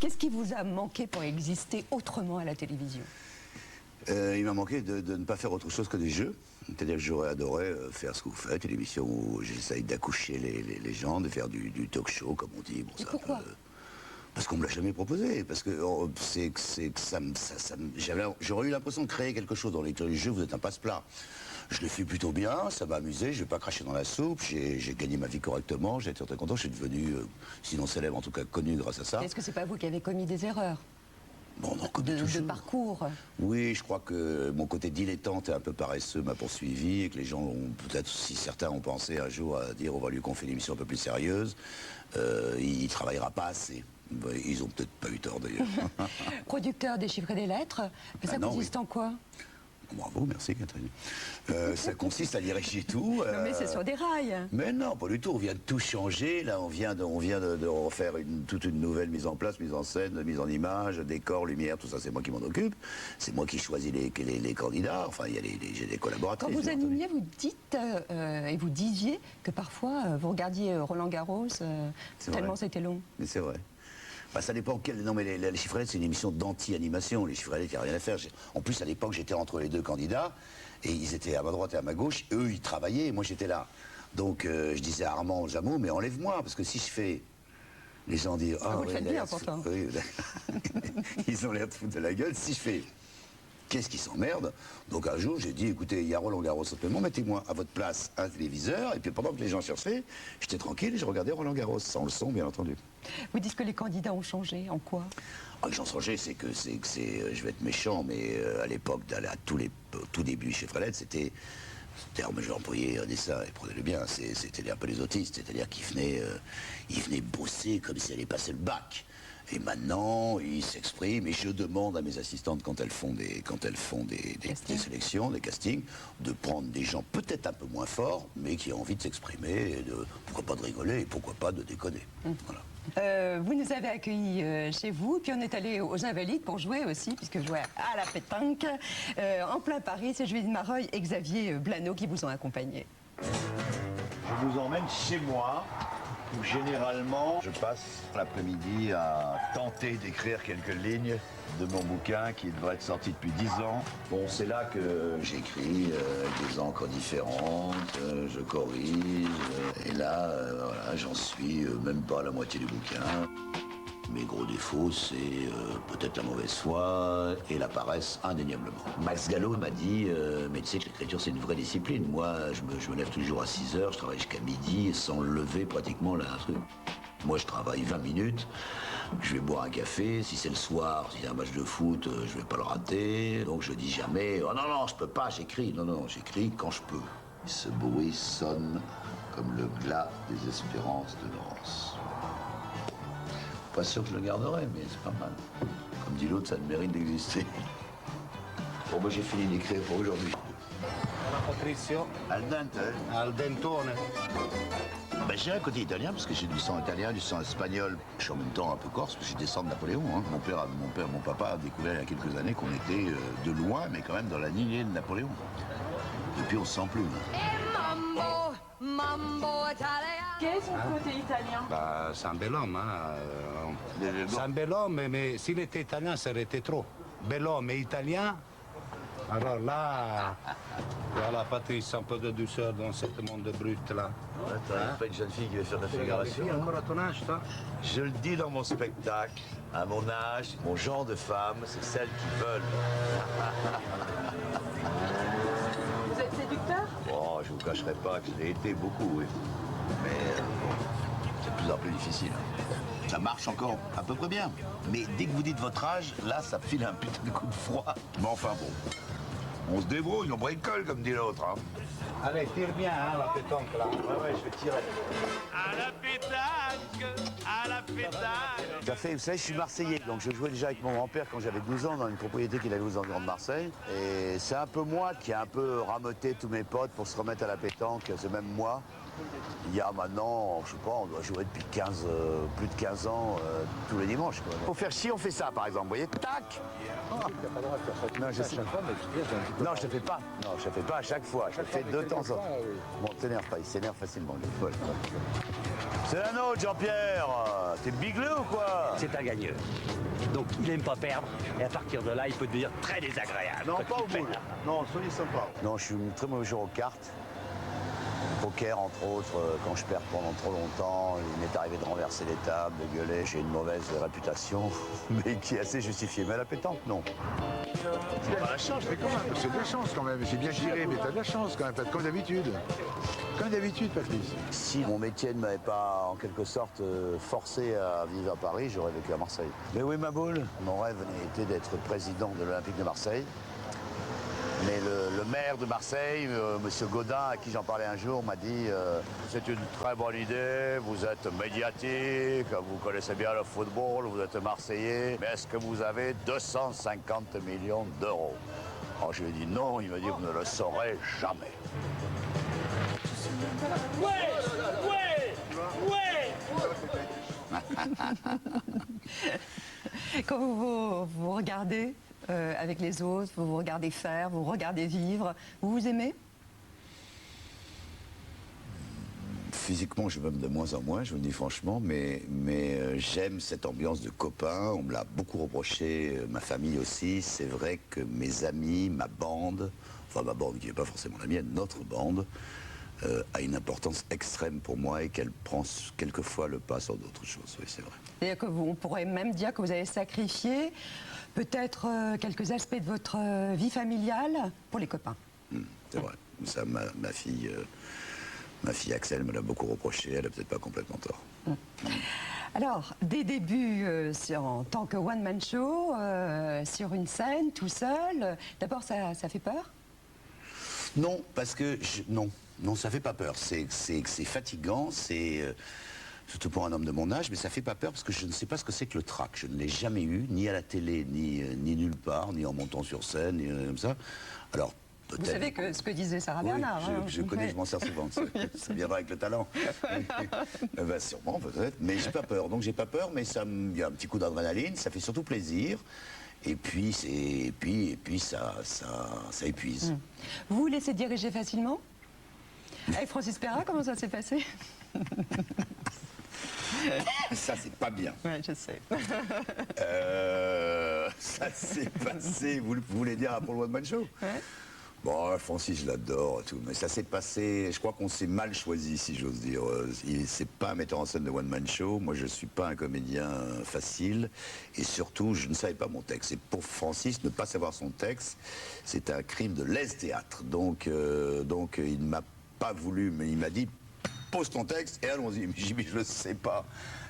Qu'est-ce qui vous a manqué pour exister autrement à la télévision? Il m'a manqué de ne pas faire autre chose que des jeux. C'est-à-dire que j'aurais adoré faire ce que vous faites, une émission où j'essaye d'accoucher les gens, de faire du talk show, comme on dit. Bon, Et pourquoi? Parce qu'on me l'a jamais proposé, parce que j'aurais eu l'impression de créer quelque chose dans les jeux, vous êtes un passe-plat. Je le fais plutôt bien, ça m'a amusé, je vais pas cracher dans la soupe, j'ai gagné ma vie correctement, j'ai été très content, je suis devenu, sinon célèbre, en tout cas connu grâce à ça. Est-ce que c'est pas vous qui avez commis des erreurs? Bon, de parcours? Oui, je crois que mon côté dilettante et un peu paresseux m'a poursuivi et que les gens ont peut-être, si certains ont pensé un jour à dire on va lui confier une émission un peu plus sérieuse, il travaillera pas assez. Ils ont peut-être pas eu tort d'ailleurs. Producteur des chiffres et des lettres, ça consiste en quoi? Bravo, merci Catherine. Ça consiste à diriger tout. Non mais c'est sur des rails. Mais non, pas du tout. On vient de tout changer. Là, on vient de refaire toute une nouvelle mise en place, mise en scène, mise en image, décor, lumière, tout ça, c'est moi qui m'en occupe. C'est moi qui choisis les candidats. Enfin, j'ai des collaborateurs. Quand vous animiez, vous dites et vous disiez que parfois vous regardiez Roland Garros tellement c'était long. Mais c'est vrai. Bah, ça dépend quel... Non mais les chiffrelettes, c'est une émission d'anti-animation. Les chiffrelettes, il n'y a rien à faire. En plus, à l'époque, j'étais entre les deux candidats, et ils étaient à ma droite et à ma gauche. Eux, ils travaillaient, et moi, j'étais là. Donc, je disais à Armand Jameau, mais enlève-moi, parce que si je fais... Les gens disent... Ah, vous le faites bien, pourtant. Oui, ils ont l'air de foutre de la gueule. Si je fais... Qu'est-ce qui s'emmerde? Donc un jour, j'ai dit, écoutez, il y a Roland Garros simplement, mettez-moi à votre place un téléviseur, et puis pendant que les gens cherchaient, j'étais tranquille et je regardais Roland Garros, sans le son, bien entendu. Vous dites que les candidats ont changé, en quoi? Les gens ont changé, c'est que, je vais être méchant, mais à l'époque, au tout début chez Frelette, c'était, je vais employer un dessin, et prenez-le bien, c'était un peu les autistes, c'est-à-dire qu'ils venaient bosser comme si allaient passer le bac. Et maintenant, ils s'expriment, et je demande à mes assistantes, quand elles font des sélections, des castings, de prendre des gens peut-être un peu moins forts, mais qui ont envie de s'exprimer, et pourquoi pas de rigoler, et pourquoi pas de déconner. Voilà. Vous nous avez accueillis chez vous, puis on est allé aux Invalides pour jouer aussi, puisque je jouais à la pétanque. En plein Paris, c'est Julie Mareuil et Xavier Blanot qui vous ont accompagné. Je vous emmène chez moi, où généralement je passe l'après-midi à tenter d'écrire quelques lignes de mon bouquin qui devrait être sorti depuis 10 ans. Bon, c'est là que j'écris des encres différentes, je corrige, et là, voilà, j'en suis même pas à la moitié du bouquin. Mes gros défauts, c'est peut-être la mauvaise foi et la paresse, indéniablement. Max Gallo m'a dit, mais tu sais que l'écriture, c'est une vraie discipline. Moi, je me lève toujours à 6 heures, je travaille jusqu'à midi, sans lever pratiquement là, un truc. Moi, je travaille 20 minutes, je vais boire un café. Si c'est le soir, s'il y a un match de foot, je vais pas le rater. Donc je dis jamais, oh non, non, je peux pas, j'écris. Non, non, j'écris quand je peux. Ce bruit sonne comme le glas des espérances de Laurence. Pas sûr que je le garderai, mais c'est pas mal. Comme dit l'autre, ça a le mérite d'exister. Bon, moi j'ai fini d'écrire pour aujourd'hui. Patrizio. Al dente. Al dentone. Ben, j'ai un côté italien, parce que j'ai du sang italien, du sang espagnol. Je suis en même temps un peu corse, parce que je descends de Napoléon. Hein. Mon papa a découvert il y a quelques années qu'on était de loin, mais quand même dans la lignée de Napoléon. Depuis, on se sent plus. Quel est son côté italien? Bah, c'est un bel homme. Hein. C'est un bel homme, mais s'il était italien, ça aurait été trop. Bel homme et italien. Alors là, voilà, Patrice, un peu de douceur dans ce monde brut là. T'as pas une jeune fille qui veut faire de la figuration? Encore à ton âge, toi? Je le dis dans mon spectacle, à mon âge, mon genre de femme, c'est celles qui veulent. Vous êtes séducteur? Bon, je vous cacherai pas que je l'ai été beaucoup, oui. Mais c'est de plus en plus difficile. Ça marche encore à peu près bien. Mais dès que vous dites votre âge, là, ça file un putain de coup de froid. Mais enfin bon, on se débrouille, on bricole, comme dit l'autre. Hein. Allez, tire bien, hein, la pétanque là. Ouais, je vais tirer. À la pétanque, à la pétanque. Vous savez, je suis Marseillais, donc je jouais déjà avec mon grand-père quand j'avais 12 ans dans une propriété qu'il avait aux environs de Marseille. Et c'est un peu moi qui ai un peu rameuté tous mes potes pour se remettre à la pétanque, c'est même moi. Il y a maintenant, je sais pas, on doit jouer depuis plus de 15 ans tous les dimanches. Quoi. Pour faire chier, on fait ça par exemple, vous voyez, tac. Non, je sais. Non, je te fais pas. Non, je te fais pas à chaque fois. Je le fais de temps en temps. Bon, t'énerve pas, il s'énerve facilement. Vous C'est la nôtre, Jean-Pierre. T'es bigleux ou quoi? C'est un gagneux. Donc il n'aime pas perdre, et à partir de là, il peut devenir très désagréable. Non, quand pas au il perd. boule. Non, soyez sympa. Non, je suis très mauvais joueur aux cartes. Poker, entre autres, quand je perds pendant trop longtemps, il m'est arrivé de renverser les tables, de gueuler. J'ai une mauvaise réputation, mais qui est assez justifiée. Mais à la pétanque, non. C'est pas la chance, mais quand même, c'est de la chance quand même. J'ai bien géré, mais t'as de la chance quand même, comme d'habitude. Comme d'habitude, Patrice. Si mon métier ne m'avait pas, en quelque sorte, forcé à vivre à Paris, j'aurais vécu à Marseille. Mais oui, ma boule, mon rêve était d'être président de l'Olympique de Marseille. Mais le maire de Marseille, M. Gaudin, à qui j'en parlais un jour, m'a dit c'est une très bonne idée, vous êtes médiatique, vous connaissez bien le football, vous êtes Marseillais, mais est-ce que vous avez 250 millions d'euros? Alors je lui ai dit non, il m'a dit vous ne le saurez jamais. Quand vous regardez avec les autres, vous vous regardez faire, vous regardez vivre, vous vous aimez? Physiquement, je m'aime de moins en moins, je vous le dis franchement, mais j'aime cette ambiance de copains. On me l'a beaucoup reproché, ma famille aussi. C'est vrai que mes amis, ma bande, enfin ma bande qui n'est pas forcément la mienne, notre bande, a une importance extrême pour moi et qu'elle prend quelquefois le pas sur d'autres choses. Oui, c'est vrai. C'est-à-dire que on pourrait même dire que vous avez sacrifié peut-être quelques aspects de votre vie familiale pour les copains. C'est vrai. Ça, ma fille Axel me l'a beaucoup reproché, elle n'a peut-être pas complètement tort. Alors, des débuts en tant que one-man show, sur une scène, tout seul, d'abord ça fait peur? Non, parce que non, ça fait pas peur. C'est fatigant, surtout pour un homme de mon âge, mais ça fait pas peur parce que je ne sais pas ce que c'est que le trac. Je ne l'ai jamais eu, ni à la télé, ni nulle part, ni en montant sur scène, ni comme ça. Alors, vous savez ce que disait Sarah Bernard. Je connais, je m'en sers souvent. Ça viendra avec le talent. Bah, sûrement, peut-être. Mais j'ai pas peur. Donc j'ai pas peur, mais il y a un petit coup d'adrénaline, ça fait surtout plaisir. Et puis, ça épuise. Vous vous laissez diriger facilement? Avec Francis Perrin, comment ça s'est passé? Ça, c'est pas bien. Ouais, je sais. Ça s'est passé, vous voulez dire pour le One Man Show? Ouais. Bon, Francis, je l'adore et tout, mais ça s'est passé, je crois qu'on s'est mal choisi, si j'ose dire. C'est pas un metteur en scène de One Man Show, moi je suis pas un comédien facile, et surtout, je ne savais pas mon texte. Et pour Francis, ne pas savoir son texte, c'est un crime de lèse-théâtre. Donc il ne m'a pas voulu, mais il m'a dit, pose ton texte et allons-y. J'ai dit, mais je le sais pas.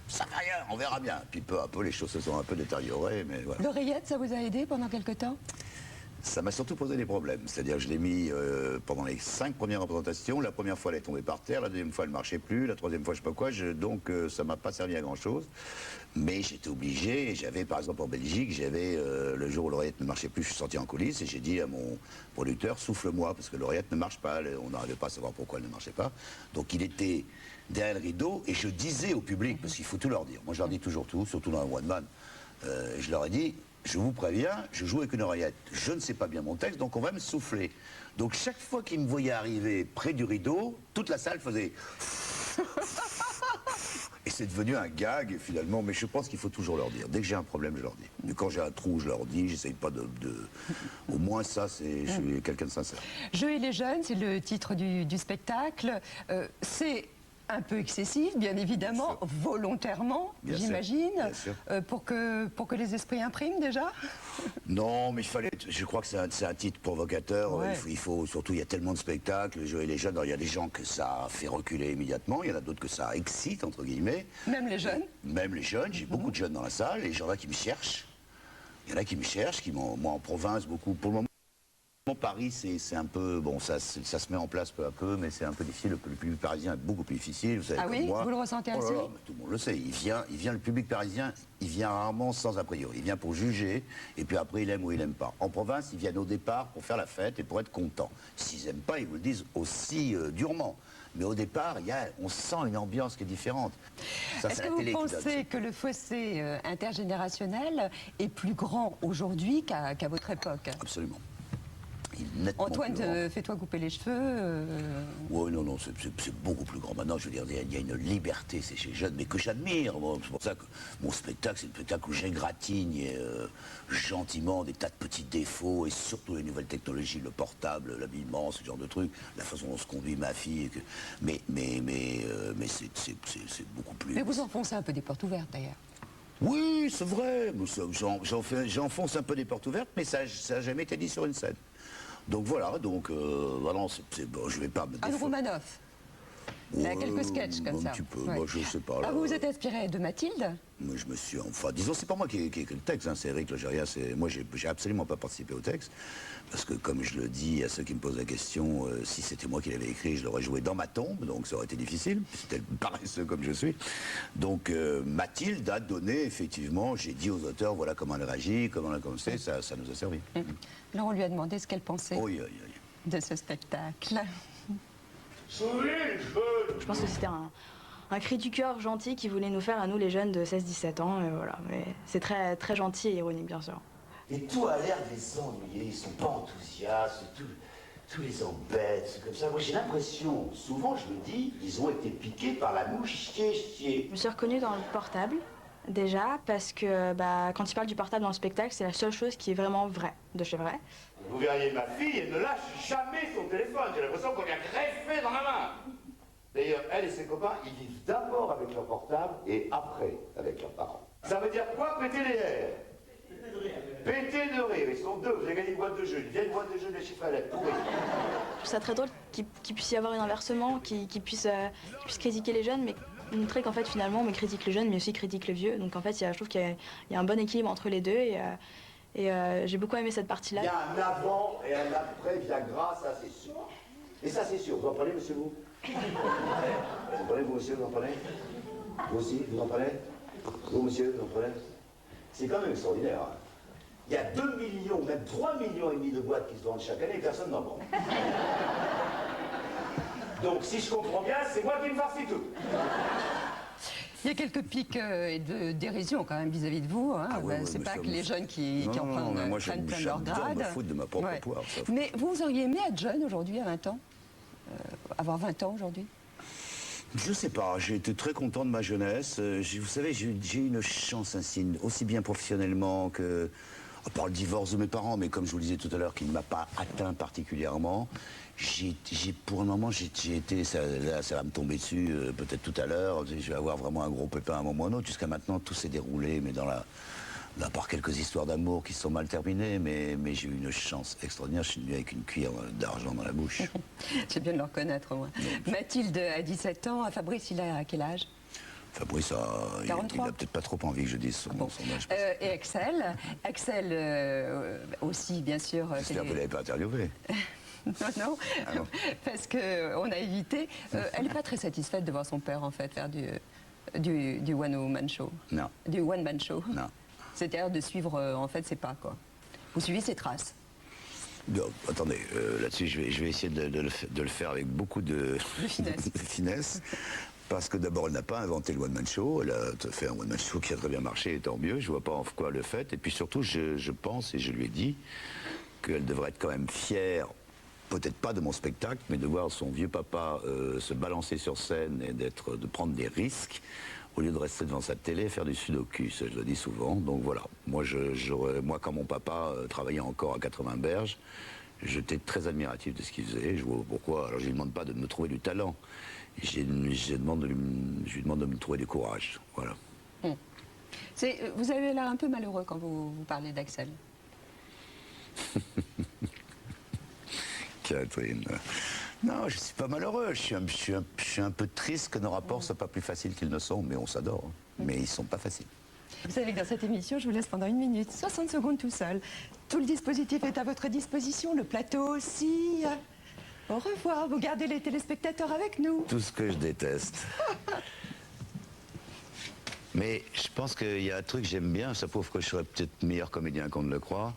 Ça fait rien, on verra bien. Puis peu à peu, les choses se sont un peu détériorées, mais voilà. L'oreillette, ça vous a aidé pendant quelque temps? Ça m'a surtout posé des problèmes. C'est-à-dire, je l'ai mis pendant les 5 premières représentations. La première fois, elle est tombée par terre. La deuxième fois, elle ne marchait plus. La troisième fois, je ne sais pas quoi. Donc, ça ne m'a pas servi à grand-chose. Mais j'étais obligé. Et j'avais, par exemple, en Belgique, le jour où l'oreillette ne marchait plus, je suis sorti en coulisses et j'ai dit à mon producteur, souffle-moi, parce que l'oreillette ne marche pas. On n'arrivait pas à savoir pourquoi elle ne marchait pas. Donc, il était derrière le rideau et je disais au public, parce qu'il faut tout leur dire. Moi, je leur dis toujours tout, surtout dans un one-man. Je leur ai dit, je vous préviens, je joue avec une oreillette. Je ne sais pas bien mon texte, donc on va me souffler. Donc chaque fois qu'ils me voyaient arriver près du rideau, toute la salle faisait... Et c'est devenu un gag, finalement, mais je pense qu'il faut toujours leur dire. Dès que j'ai un problème, je leur dis. Mais quand j'ai un trou, je leur dis, j'essaye pas de... Au moins ça, je suis quelqu'un de sincère. Je et les jeunes, c'est le titre du spectacle. C'est un peu excessif, bien évidemment, volontairement, j'imagine, pour que les esprits impriment déjà. Non, mais je crois que c'est un titre provocateur. Ouais. Il faut surtout, il y a tellement de spectacles, Joe et les jeunes. Alors, il y a des gens que ça fait reculer immédiatement, il y en a d'autres que ça excite, entre guillemets. Même les jeunes. Même les jeunes, j'ai beaucoup de jeunes dans la salle, et il y en a qui me cherchent. Il y en a qui me cherchent, moi en province, beaucoup. Pour le moment, Paris, c'est un peu... Bon, ça se met en place peu à peu, mais c'est un peu difficile. Le public parisien est beaucoup plus difficile, vous savez, ah oui, vous le ressentez ainsi? Là, tout le monde le sait. Il vient, le public parisien, il vient rarement sans a priori. Il vient pour juger, et puis après, il aime ou il n'aime pas. En province, ils viennent au départ pour faire la fête et pour être contents. S'ils n'aiment pas, ils vous le disent aussi durement. Mais au départ, on sent une ambiance qui est différente. Est-ce que vous pensez que le fossé intergénérationnel est plus grand aujourd'hui qu'à votre époque? Absolument. nettement Antoine, plus grand. fais-toi couper les cheveux. Oui, non, non, c'est beaucoup plus grand. Maintenant, je veux dire, il y a une liberté, c'est chez les jeunes, mais que j'admire. C'est pour ça que mon spectacle, c'est le spectacle où j'égratigne gentiment des tas de petits défauts, et surtout les nouvelles technologies, le portable, l'habillement, ce genre de trucs, la façon dont se conduit ma fille. Mais c'est beaucoup plus... Mais vous enfoncez un peu des portes ouvertes, d'ailleurs. Oui, c'est vrai. J'enfonce un peu des portes ouvertes, mais ça n'a jamais été dit sur une scène. Donc voilà, voilà, bon, je vais pas me Anne défendre. Romanoff. Il y a quelques sketchs comme ça. Un petit peu, Ouais. moi je sais pas. Là, vous vous êtes inspiré de Mathilde? moi je me suis, enfin, disons, c'est pas moi qui ai écrit le texte, hein, c'est Eric Logéria, moi j'ai absolument pas participé au texte, parce que comme je le dis à ceux qui me posent la question, si c'était moi qui l'avais écrit, je l'aurais joué dans ma tombe, donc ça aurait été difficile, c'était paresseux comme je suis. Donc Mathilde a donné, effectivement, j'ai dit aux auteurs, voilà comment elle réagit, comment elle a commencé, ça nous a servi. Alors on lui a demandé ce qu'elle pensait Oui. de ce spectacle. Je pense que c'était un cri du cœur gentil qui voulait nous faire à nous les jeunes de 16-17 ans. Et voilà. Mais c'est très, très gentil et ironique, bien sûr. Et tout a l'air de les ennuyer, ils sont pas enthousiastes, tout les embête, c'est comme ça. Moi j'ai l'impression, souvent je me dis, ils ont été piqués par la mouche chier. Je me suis reconnue dans le portable, déjà, parce que quand il parle du portable dans le spectacle, c'est la seule chose qui est vraiment vraie, de chez vrai. Vous verriez ma fille, elle ne lâche jamais son téléphone. J'ai l'impression qu'on vient greffer dans la main. D'ailleurs, elle et ses copains, ils vivent d'abord avec leur portable et après avec leurs parents. Ça veut dire quoi, péter les airs? Péter de rire. Ils sont deux, vous avez gagné une boîte de jeu, une vieille boîte de jeu des chiffres à lettres, pourri. Je trouve ça très drôle qu'il puisse y avoir un inversement, qu'il puisse critiquer les jeunes, mais montrer qu'en fait, finalement, on critique les jeunes, mais aussi critique les vieux. Donc en fait, je trouve qu'il y a un bon équilibre entre les deux et j'ai beaucoup aimé cette partie-là. Il y a un avant et un après Viagra, ça c'est sûr. Et ça c'est sûr. Vous en prenez, monsieur, vous? Vous en prenez, vous, monsieur, vous en prenez? Vous aussi, vous en prenez? Vous, monsieur, vous en prenez? C'est quand même extraordinaire. Hein. Il y a 2 millions, même 3 millions et demi de boîtes qui se vendent chaque année et personne n'en prend. Donc, si je comprends bien, c'est moi qui me farcis tout. Il y a quelques pics et de dérision quand même vis-à-vis de vous. Hein. C'est pas que les jeunes qui en prennent plein leur grade. Me foutre de ma propre poire, ça. Mais vous auriez aimé être jeune aujourd'hui, à 20 ans avoir 20 ans aujourd'hui? Je sais pas, j'ai été très content de ma jeunesse. Vous savez, j'ai eu une chance aussi bien professionnellement que... À part le divorce de mes parents, mais comme je vous le disais tout à l'heure, qui ne m'a pas atteint particulièrement, pour le moment, j'ai été, ça va me tomber dessus peut-être tout à l'heure, je vais avoir vraiment un gros pépin à un moment ou à un autre. Jusqu'à maintenant, tout s'est déroulé, mais à part quelques histoires d'amour qui se sont mal terminées, mais j'ai eu une chance extraordinaire. Je suis venu avec une cuillère d'argent dans la bouche. J'ai bien de le reconnaître, moi. Mathilde a 17 ans, Fabrice, il a quel âge? Fabrice, il a peut-être pas trop envie que je dise son âge. Et Axel aussi, bien sûr. J'espère que vous ne l'avez pas interviewé. Non, parce qu'on a évité. Elle n'est pas très satisfaite de voir son père, en fait, faire du one-man show. Non. Du one-man show. Non. C'est-à-dire de suivre, en fait, ses pas, quoi. Vous suivez ses traces. Non, attendez, là-dessus, je vais essayer de le faire avec beaucoup de finesse. Parce que d'abord, elle n'a pas inventé le one-man show, elle a fait un one-man show qui a très bien marché, et tant mieux, je ne vois pas en quoi elle le fait. Et puis surtout, je pense, et je lui ai dit, qu'elle devrait être quand même fière, peut-être pas de mon spectacle, mais de voir son vieux papa se balancer sur scène et de prendre des risques, au lieu de rester devant sa télé et faire du sudoku, ça je le dis souvent. Donc voilà, moi quand mon papa travaillait encore à 80 Berges, j'étais très admiratif de ce qu'il faisait, je vois pourquoi. Alors je lui demande pas de me trouver du talent, je lui demande de me trouver du courage, voilà. Vous avez l'air un peu malheureux quand vous parlez d'Axel. Catherine, non, je ne suis pas malheureux, je suis un peu triste que nos rapports ne soient pas plus faciles qu'ils ne sont, mais on s'adore, hein. Mais ils ne sont pas faciles. Vous savez que dans cette émission, je vous laisse pendant 1 minute, 60 secondes tout seul. Tout le dispositif est à votre disposition, le plateau aussi. Au revoir, vous gardez les téléspectateurs avec nous. Tout ce que je déteste. Mais je pense qu'il y a un truc que j'aime bien, ça prouve que je serais peut-être meilleur comédien qu'on ne le croit.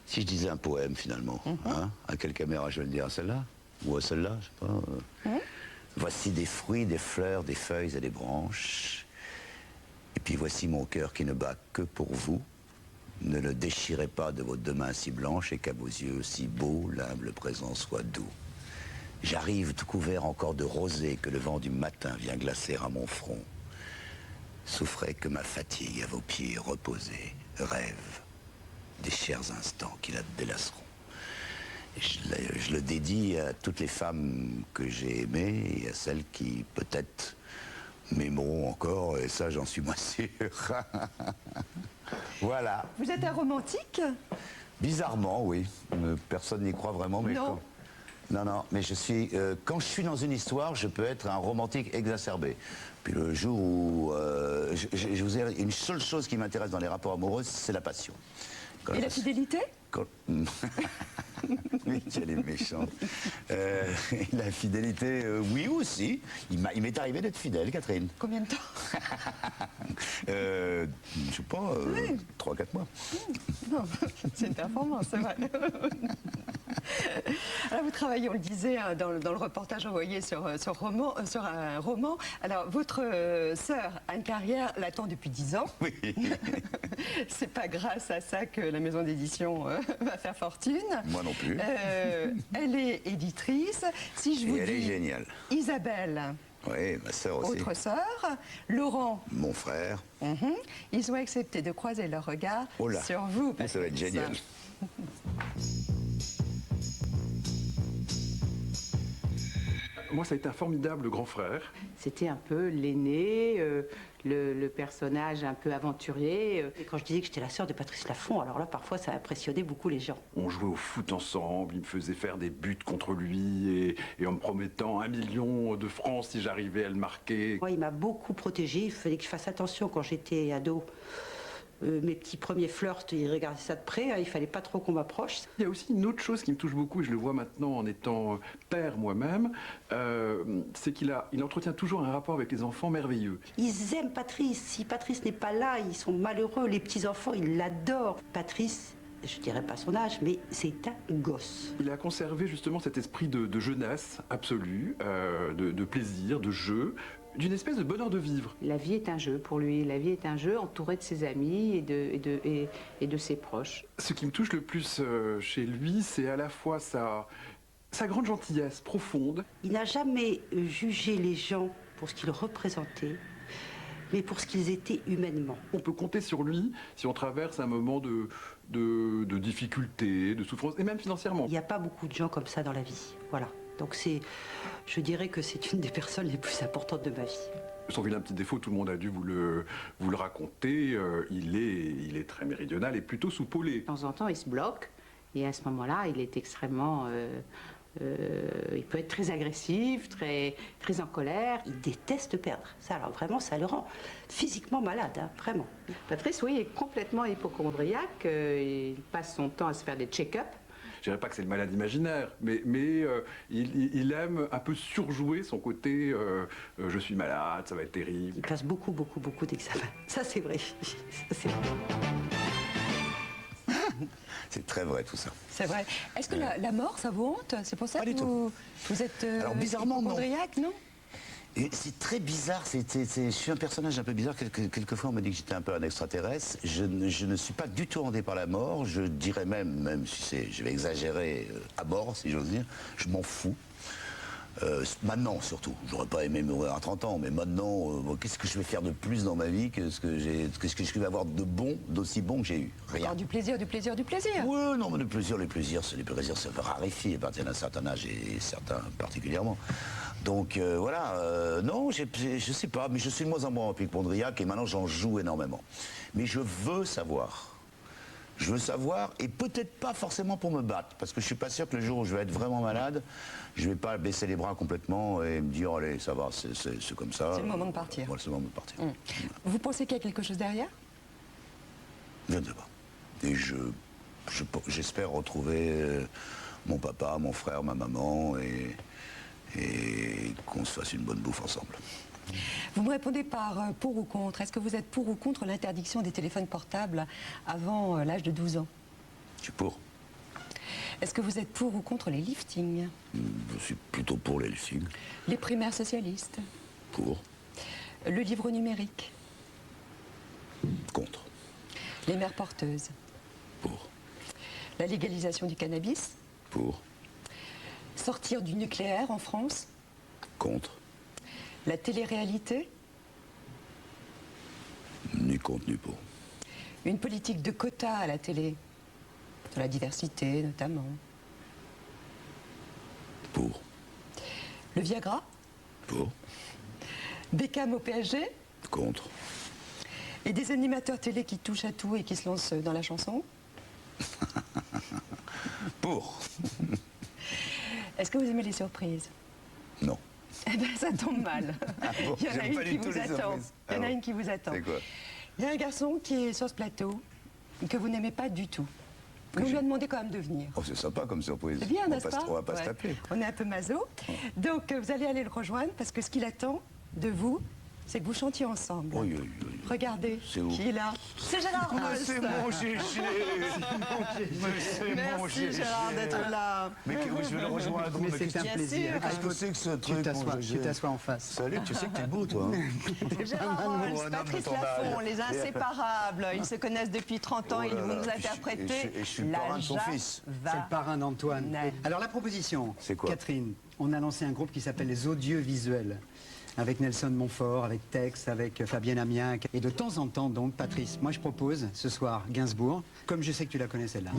Si je disais un poème, finalement, hein, à quelle caméra je vais le dire? À celle-là? Ou à celle-là, je sais pas. Voici des fruits, des fleurs, des feuilles et des branches. Et puis voici mon cœur qui ne bat que pour vous. Ne le déchirez pas de vos deux mains si blanches et qu'à vos yeux si beaux, l'humble présent soit doux. J'arrive tout couvert encore de rosée que le vent du matin vient glacer à mon front. Souffrez que ma fatigue à vos pieds reposés rêve des chers instants qui la délaceront. Je le dédie à toutes les femmes que j'ai aimées et à celles qui peut-être m'aimeront encore, et ça j'en suis moins sûr. Voilà. Vous êtes un romantique? Bizarrement, oui. Personne n'y croit vraiment, mais... Non. Non, mais je suis... quand je suis dans une histoire, je peux être un romantique exacerbé. Puis le jour où... je vous ai... Une seule chose qui m'intéresse dans les rapports amoureux, c'est la passion. Et la fidélité? Oui, qu'elle est méchante. La fidélité, oui aussi. Il m'est arrivé d'être fidèle, Catherine. Combien de temps? Je sais pas, 3-4 mois. Non, c'est une performance, c'est vrai. Alors vous travaillez, on le disait, hein, dans le reportage envoyé sur un roman. Alors votre sœur a une carrière l'attend depuis 10 ans. Oui. C'est pas grâce à ça que la maison d'édition va faire fortune. Moi non plus. Elle est éditrice. Si je vous elle dis est géniale. Isabelle. Oui, ma sœur aussi. Autre sœur, Laurent. Mon frère. Ils ont accepté de croiser leur regard sur vous. Ça va être génial. Moi, ça a été un formidable grand frère. C'était un peu l'aîné, le personnage un peu aventurier. Et quand je disais que j'étais la sœur de Patrice Laffont, alors là, parfois, ça impressionnait beaucoup les gens. On jouait au foot ensemble, il me faisait faire des buts contre lui et en me promettant 1 million de francs si j'arrivais à le marquer. Moi, il m'a beaucoup protégée, il fallait que je fasse attention quand j'étais ado. Mes petits premiers flirts, ils regardaient ça de près, hein, il fallait pas trop qu'on m'approche. Il y a aussi une autre chose qui me touche beaucoup, et je le vois maintenant en étant père moi-même, c'est qu'il entretient toujours un rapport avec les enfants merveilleux. Ils aiment Patrice. Si Patrice n'est pas là, ils sont malheureux. Les petits-enfants, ils l'adorent. Patrice, je dirais pas son âge, mais c'est un gosse. Il a conservé justement cet esprit de jeunesse absolue, de plaisir, de jeu, d'une espèce de bonheur de vivre. La vie est un jeu pour lui. La vie est un jeu entouré de ses amis et de ses proches. Ce qui me touche le plus chez lui, c'est à la fois sa grande gentillesse profonde. Il n'a jamais jugé les gens pour ce qu'ils représentaient, mais pour ce qu'ils étaient humainement. On peut compter sur lui si on traverse un moment de difficulté, de souffrance, et même financièrement. Il n'y a pas beaucoup de gens comme ça dans la vie, voilà. Donc je dirais que c'est une des personnes les plus importantes de ma vie. Son vilain petit défaut, tout le monde a dû vous le raconter, il est très méridional et plutôt soupolé. De temps en temps, il se bloque, et à ce moment-là, il est extrêmement... il peut être très agressif, très en colère. Il déteste perdre. Ça, alors vraiment, ça le rend physiquement malade, hein, vraiment. Patrice, oui, est complètement hypocondriaque. Il passe son temps à se faire des check-up. Je dirais pas que c'est le malade imaginaire, mais il aime un peu surjouer son côté je suis malade, ça va être terrible. Il passe beaucoup d'examens. Ça, c'est vrai. Ça, c'est vrai. C'est très vrai tout ça. C'est vrai. Est-ce que la mort, ça vous hante? C'est pour ça que vous êtes alors, bizarrement, hypocondriaque, non? C'est très bizarre, je suis un personnage un peu bizarre, quelquefois on me dit que j'étais un peu un extraterrestre, je ne suis pas du tout hanté par la mort, je dirais même si je vais exagérer à mort si j'ose dire, je m'en fous. Maintenant surtout, j'aurais pas aimé mourir à 30 ans, mais maintenant, qu'est-ce que je vais faire de plus dans ma vie, qu'est-ce que je vais avoir de bon, d'aussi bon que j'ai eu? Rien. Alors, du plaisir. Oui, non, mais les plaisirs, ça va raréfier à partir d'un certain âge et certains particulièrement. Donc voilà, non, je sais pas, mais je suis de moins en moins hypocondriaque et maintenant j'en joue énormément. Mais je veux savoir. Je veux savoir, et peut-être pas forcément pour me battre, parce que je suis pas sûr que le jour où je vais être vraiment malade, je vais pas baisser les bras complètement et me dire, allez, ça va, c'est comme ça. C'est le moment de partir. Voilà, c'est le moment de partir. Vous pensez qu'il y a quelque chose derrière? Je ne sais pas. Et j'espère retrouver mon papa, mon frère, ma maman, et qu'on se fasse une bonne bouffe ensemble. Vous me répondez par pour ou contre. Est-ce que vous êtes pour ou contre l'interdiction des téléphones portables avant l'âge de 12 ans? Je suis pour. Est-ce que vous êtes pour ou contre les liftings? Je suis plutôt pour les liftings. Les primaires socialistes? Pour. Le livre numérique? Contre. Les mères porteuses? Pour. La légalisation du cannabis. Pour. Sortir du nucléaire en France. Contre. La télé-réalité. Ni contre ni pour. Une politique de quotas à la télé. Sur la diversité notamment. Pour. Le Viagra. Pour. Beckham au PSG. Contre. Et des animateurs télé qui touchent à tout et qui se lancent dans la chanson. Pour. Est-ce que vous aimez les surprises? Non. Eh bien, ça tombe mal. Bon, Il y en a j'aime pas une du qui tout vous les attend. surprises. Il y en a Alors, une qui vous attend. c'est quoi? Il y a un garçon qui est sur ce plateau que vous n'aimez pas du tout. On lui a demandé quand même de venir. Oh, c'est sympa comme surprise. C'est bien, n'est-ce pas? On va pas se Ouais. taper. On est un peu maso. Donc, vous allez aller le rejoindre parce que ce qu'il attend de vous, c'est que vous chantiez ensemble. Oui, oui, oui. Regardez C'est où? qui est là. C'est Gérard Rolls. C'est mon GG. C'est mon Merci GG. Gérard d'être là. Mais oui, je vais le rejoindre. Mais c'est un bien plaisir. sûr. Qu'est-ce que c'est que ce truc, mon Tu GG? t'assois en face. Salut, tu sais que t'es beau, toi. Gérard pour un Rolls, homme de Patrice ton âge. Laffont, les inséparables. Ils se connaissent depuis 30 ans. Oh Ils là vont là, nous et je suis- interpréter et je suis le parrain de son fils. C'est le parrain d'Antoine. Ouais. Alors la proposition, C'est quoi? Catherine, on a lancé un groupe qui s'appelle les Odieux Visuels, avec Nelson Montfort, avec Tex, avec Fabienne Amiac. Et de temps en temps, donc, Patrice, moi je propose ce soir Gainsbourg, comme je sais que tu la connais celle-là.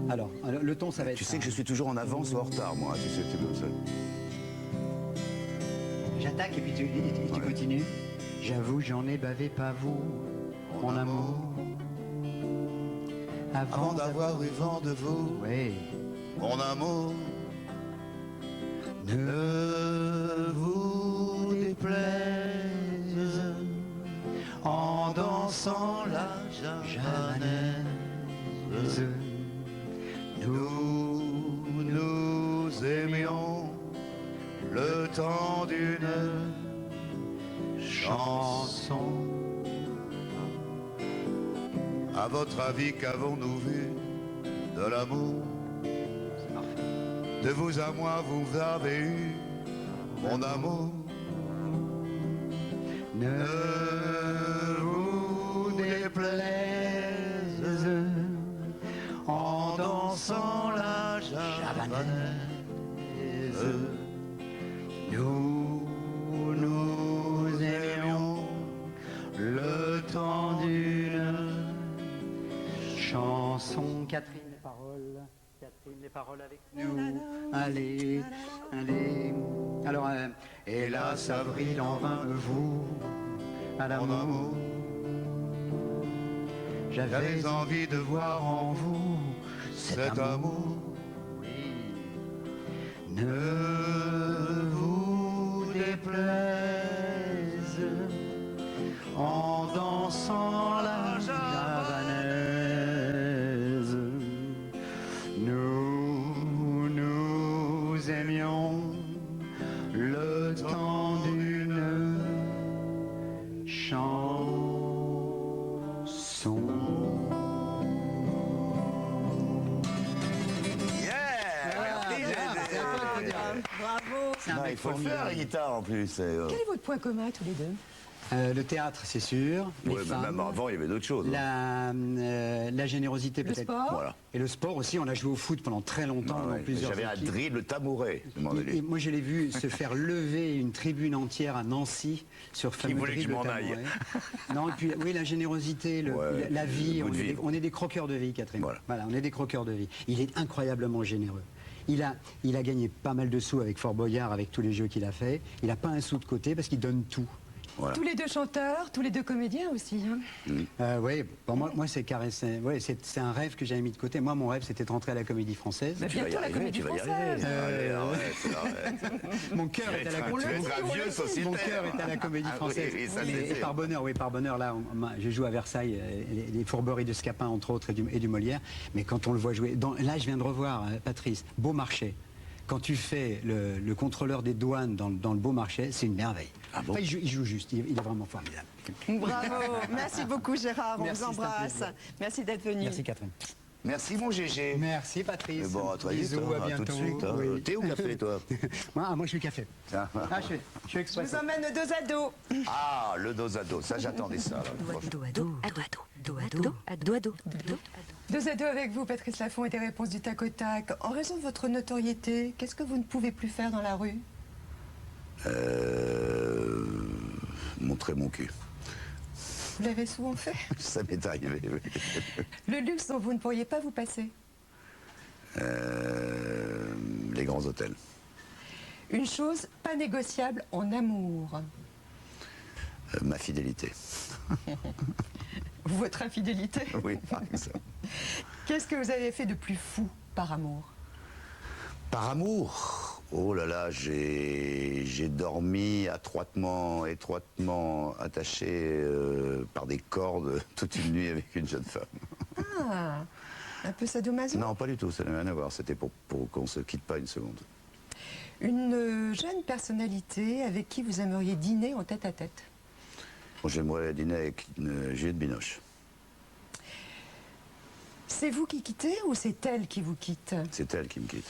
Alors, le ton, ça va être... Tu sais que je suis toujours en avance ou en retard, moi. Tu sais, c'est comme ça. J'attaque et puis tu continues. J'avoue, j'en ai bavé pas vous, mon amour. Avant d'avoir eu vent de vous, Oui. mon amour, ne vous déplaise en dansant la javanaise. Nous aimions le temps d'une chanson. À votre avis, qu'avons-nous vu de l'amour? De vous à moi, vous avez eu mon amour. Ne vous déplaise en dansant la javanaise. Nous aimions le temps d'une Chanson, Catherine, les paroles. Catherine, les paroles avec nous. Allez, allez. Alors, hélas, avril en vain vous, à l'amour. J'avais envie de voir en vous cet amour. Ne vous déplaise en dansant la javanaise. Nous aimions le temps d'une chanson. Bravo. Non, il faut le faire, la guitare, en plus. Quel est votre point commun tous les deux? Le théâtre, c'est sûr. Les Ouais, mais femmes, même avant, il y avait d'autres choses. la générosité Le peut-être. sport. Voilà. Et le sport aussi, on a joué au foot pendant très longtemps Ah dans ouais, plusieurs J'avais un équipes. dribble tabouret. Et moi, je l'ai vu se faire lever une tribune entière à Nancy sur fameux voulait que je dribble m'en aille. tabouret. Non, et puis oui, la générosité, Ouais, la vie, le goût de vivre. on est des croqueurs de vie, Catherine. Voilà. On est des croqueurs de vie. Il est incroyablement généreux. Il a gagné pas mal de sous avec Fort Boyard, avec tous les jeux qu'il a fait. Il n'a pas un sou de côté parce qu'il donne tout. Voilà. Tous les deux chanteurs, tous les deux comédiens aussi. Hein. Oui, pour moi c'est un rêve que j'avais mis de côté. Moi, mon rêve, c'était de rentrer à la Comédie Française. Mais bientôt la Comédie tu vas y Française. arriver. Arrête. Mon cœur est à la Tu vas être un vieux sociétaire. Mon cœur est à la Comédie Ah, Française. oui, ça, Et par bonheur, là, je joue à Versailles, les fourberies de Scapin, entre autres, et du Molière. Mais quand on le voit jouer, là, je viens de revoir, Patrice, Beaumarchais. Quand tu fais le contrôleur des douanes dans le Beaumarchais, c'est une merveille. Ah bon? Enfin, il joue juste, il est vraiment formidable. Bravo. Merci beaucoup Gérard, on Merci, vous c'est un embrasse. plaisir. Merci d'être venu. Merci Catherine. Merci, mon GG. Merci Patrice. Mais bon, à toi, Bisous, vite, hein, à à tout de bientôt. suite. Hein. Oui. Thé ou café, toi? Moi, je suis café. Ah, Je suis Je express. vous emmène dos à dos. Ah, le dos à dos. Ça, j'attendais ça. Là. Dos à dos, dos à dos, dos à dos, dos à dos, dos à dos. 2 à 2 avec vous, Patrice Laffont, et des réponses du tac au tac. En raison de votre notoriété, qu'est-ce que vous ne pouvez plus faire dans la rue? Montrer mon cul. Vous l'avez souvent fait? Ça m'est arrivé, oui. Le luxe dont vous ne pourriez pas vous passer? Les grands hôtels. Une chose pas négociable en amour? Ma fidélité. Votre infidélité? Oui, par exemple. Qu'est-ce que vous avez fait de plus fou par amour? Par amour? Oh là là, j'ai dormi étroitement attaché par des cordes toute une nuit avec une jeune femme. Ah, un peu sadomaso? Non, pas du tout, ça n'a rien à voir. C'était pour qu'on ne se quitte pas une seconde. Une jeune personnalité avec qui vous aimeriez dîner en tête-à-tête? Bon, j'aimerais dîner avec Juliette Binoche. C'est vous qui quittez ou c'est elle qui vous quitte? C'est elle qui me quitte.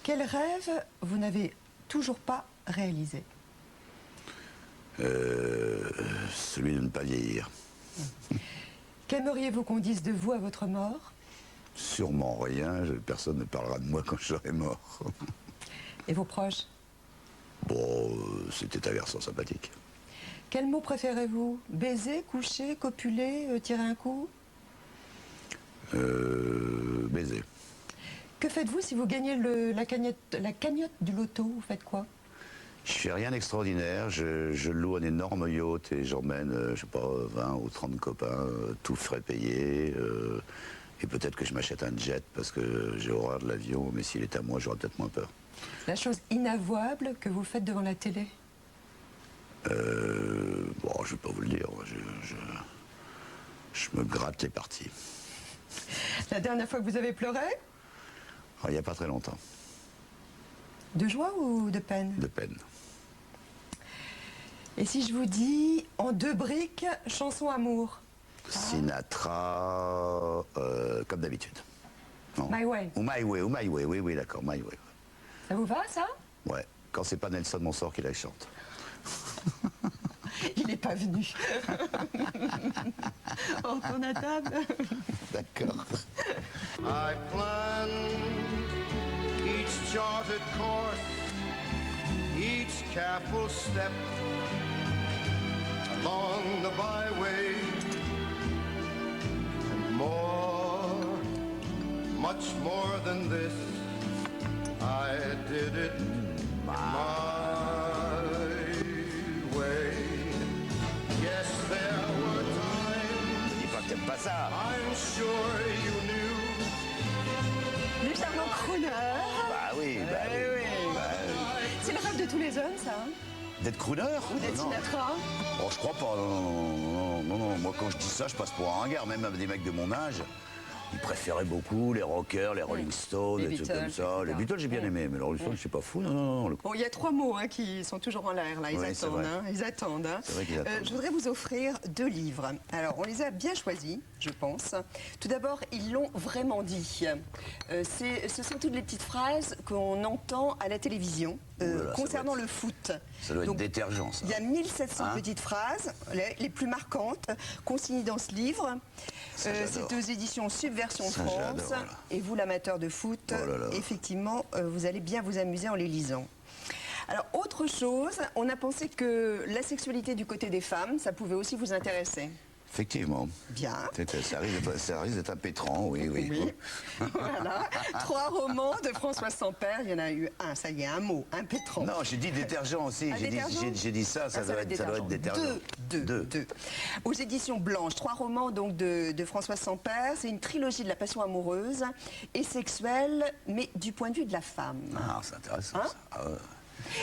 Quel rêve vous n'avez toujours pas réalisé? Celui de ne pas vieillir. Qu'aimeriez-vous qu'on dise de vous à votre mort? Sûrement rien, personne ne parlera de moi quand je serai mort. Et vos proches? Bon, c'était un garçon sympathique. Quel mot préférez-vous? Baiser, coucher, copuler, tirer un coup? Baiser. Que faites-vous si vous gagnez la cagnotte du loto? Vous faites quoi? Je fais rien d'extraordinaire, je loue un énorme yacht et j'emmène, je sais pas, 20 ou 30 copains, tout frais payé. Et peut-être que je m'achète un jet parce que j'ai horreur de l'avion, mais s'il est à moi, j'aurais peut-être moins peur. La chose inavouable que vous faites devant la télé? Bon, je vais pas vous le dire, je me gratte les parties. La dernière fois que vous avez pleuré? Il n'y a pas très longtemps. De joie ou de peine? De peine. Et si je vous dis en 2 briques, chanson amour? Sinatra, comme d'habitude. Non. My Way. Ou My Way, oui, d'accord, My Way. Ça vous va, ça? Ouais, quand c'est pas Nelson Montfort qui la chante. Il n'est pas venu. On tourne à table. D'accord. I plan each charted course, each careful step along the byway, and more, much more than this, I did it my way. Yes, there were times, Dis pas que t'aimes pas ça. I'm sure you knew. Les charmants crooners. Bah oui, bah oui. Bah oui. C'est le rêve de tous les hommes, ça. Hein? D'être crooner? Ou d'être Non. Sinatra? Oh, je crois pas, non. Moi, quand je dis ça, je passe pour un ringard, même avec des mecs de mon âge. Ils préféraient beaucoup les rockers, les Rolling Stones, Les des trucs Beatles, comme ça. Les etc. Beatles, j'ai bien aimé, mais les Rolling Stones, je suis pas fou, non. Bon, il y a 3 mots hein, qui sont toujours en l'air, là. Ils Oui, c'est attendent. vrai. Hein, ils attendent. Hein. C'est vrai qu'ils attendent. Je voudrais vous offrir 2 livres. Alors, on les a bien choisis, je pense. Tout d'abord, ils l'ont vraiment dit. Ce sont toutes les petites phrases qu'on entend à la télévision Oulala, concernant le foot. Ça doit être Donc, détergent, ça. Il y a 1700 Hein? petites phrases, les plus marquantes, consignées dans ce livre. Ça, j'adore. C'est aux éditions Subversion Ça, France. j'adore, là. Et vous, l'amateur de foot, Oh là là. effectivement, vous allez bien vous amuser en les lisant. Alors, autre chose, on a pensé que la sexualité du côté des femmes, ça pouvait aussi vous intéresser. Effectivement. Bien. Ça risque d'être un pétran, oui. Voilà. 3 romans de François Sampère. Il y en a eu un, ça y est, un mot, un pétron. Non, j'ai dit détergent aussi. Un J'ai dit ça, ça doit être détergent. Deux. Aux éditions Blanches, 3 romans donc de François Sampère. C'est une trilogie de la passion amoureuse et sexuelle, mais du point de vue de la femme. Ah, c'est intéressant, Hein? ça. Ah ouais.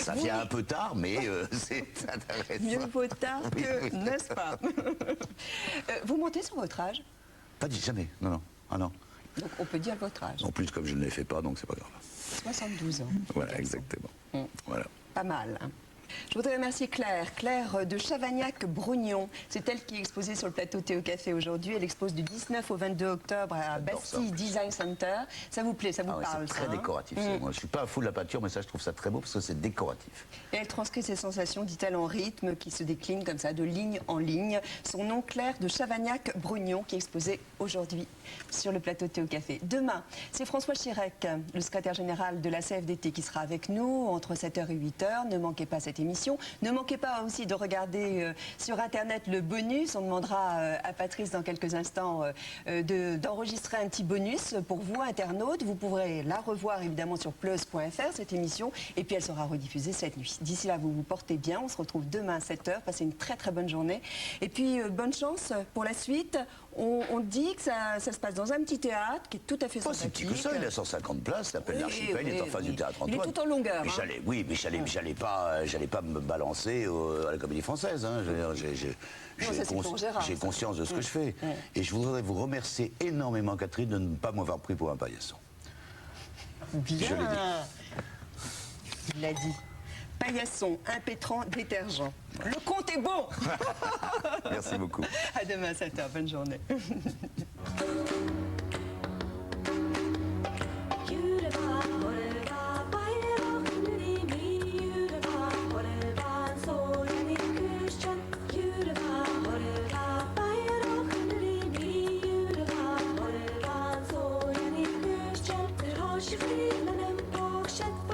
Ça vient un peu tard, mais c'est intéressant. Mieux vaut tard que, n'est-ce pas? Vous montez sur votre âge? Pas dit, jamais, non. Ah non. Donc on peut dire votre âge. En plus, comme je ne l'ai fait pas, donc c'est pas grave. 72 ans. Voilà, exactement. Voilà. Pas mal. Hein. Je voudrais remercier Claire de Chavagnac-Brognon. C'est elle qui est exposée sur le plateau Théo Café aujourd'hui. Elle expose du 19 au 22 octobre à Bastille Design Center. Ça vous plaît, ça vous parle? C'est très décoratif. Moi, je ne suis pas un fou de la peinture, mais ça, je trouve ça très beau parce que c'est décoratif. Et elle transcrit ses sensations, dit-elle, en rythme qui se décline comme ça, de ligne en ligne. Son nom, Claire de Chavagnac-Brognon, qui est exposé aujourd'hui sur le plateau Théo Café. Demain, c'est François Chirec, le secrétaire général de la CFDT, qui sera avec nous entre 7h et 8h. Ne manquez pas cette émission. Ne manquez pas aussi de regarder sur Internet le bonus. On demandera à Patrice dans quelques instants d'enregistrer un petit bonus pour vous, internautes. Vous pourrez la revoir évidemment sur plus.fr, cette émission. Et puis elle sera rediffusée cette nuit. D'ici là, vous vous portez bien. On se retrouve demain à 7h. Passez une très très bonne journée. Et puis bonne chance pour la suite. On dit que ça se passe dans un petit théâtre qui est tout à fait sympathique. C'est petit que ça, il a 150 places, ça s'appelle l'Archipel, il est en face du théâtre Antoine. Il est tout en longueur. Mais j'allais pas me balancer à la Comédie Française. Hein. J'ai conscience de ce que je fais. Et je voudrais vous remercier énormément, Catherine, de ne pas m'avoir pris pour un paillasson. Bien. Je l'ai dit. Il l'a dit. Paillasson, impétrant, détergent. Le compte est bon. Merci beaucoup. À demain à 7h. Bonne journée. Frieden im Buchstaben.